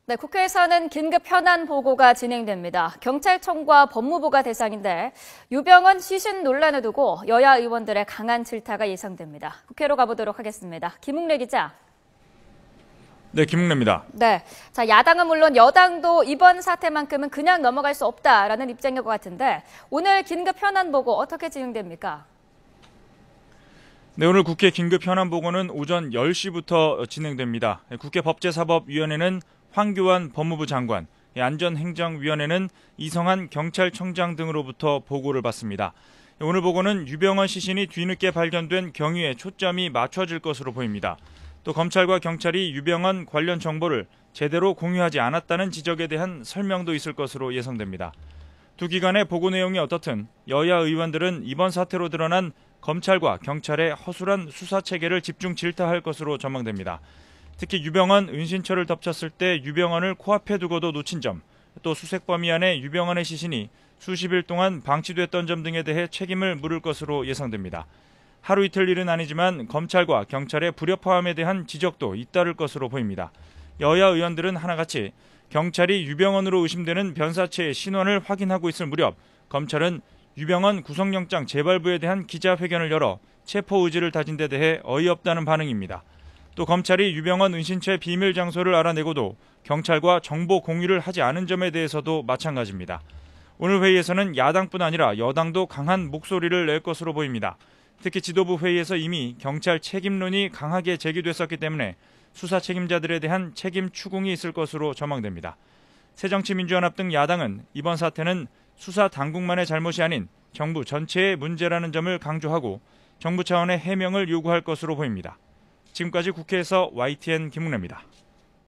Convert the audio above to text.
네, 국회에서는 긴급 현안 보고가 진행됩니다. 경찰청과 법무부가 대상인데 유병헌 시신 논란을 두고 여야 의원들의 강한 질타가 예상됩니다. 국회로 가보도록 하겠습니다. 김웅래 기자. 네, 김웅래입니다. 네, 자 야당은 물론 여당도 이번 사태만큼은 그냥 넘어갈 수 없다라는 입장인 것 같은데 오늘 긴급 현안 보고 어떻게 진행됩니까? 네, 오늘 국회 긴급 현안 보고는 오전 10시부터 진행됩니다. 국회 법제사법위원회는 황교안 법무부 장관, 안전행정위원회는 이성한 경찰청장 등으로부터 보고를 받습니다. 오늘 보고는 유병헌 시신이 뒤늦게 발견된 경위에 초점이 맞춰질 것으로 보입니다. 또 검찰과 경찰이 유병헌 관련 정보를 제대로 공유하지 않았다는 지적에 대한 설명도 있을 것으로 예상됩니다. 두 기관의 보고 내용이 어떻든 여야 의원들은 이번 사태로 드러난 검찰과 경찰의 허술한 수사 체계를 집중 질타할 것으로 전망됩니다. 특히 유병헌 은신처를 덮쳤을 때 유병헌을 코앞에 두고도 놓친 점, 또 수색범위 안에 유병헌의 시신이 수십일 동안 방치됐던 점 등에 대해 책임을 물을 것으로 예상됩니다. 하루 이틀 일은 아니지만 검찰과 경찰의 불협화음에 대한 지적도 잇따를 것으로 보입니다. 여야 의원들은 하나같이 경찰이 유병헌으로 의심되는 변사체의 신원을 확인하고 있을 무렵 검찰은 유병헌 구속영장 재발부에 대한 기자회견을 열어 체포 의지를 다진 데 대해 어이없다는 반응입니다. 또 검찰이 유병헌 은신처의 비밀 장소를 알아내고도 경찰과 정보 공유를 하지 않은 점에 대해서도 마찬가지입니다. 오늘 회의에서는 야당뿐 아니라 여당도 강한 목소리를 낼 것으로 보입니다. 특히 지도부 회의에서 이미 경찰 책임론이 강하게 제기됐었기 때문에 수사 책임자들에 대한 책임 추궁이 있을 것으로 전망됩니다. 새정치민주연합 등 야당은 이번 사태는 수사 당국만의 잘못이 아닌 정부 전체의 문제라는 점을 강조하고 정부 차원의 해명을 요구할 것으로 보입니다. 지금까지 국회에서 YTN 김웅래입니다.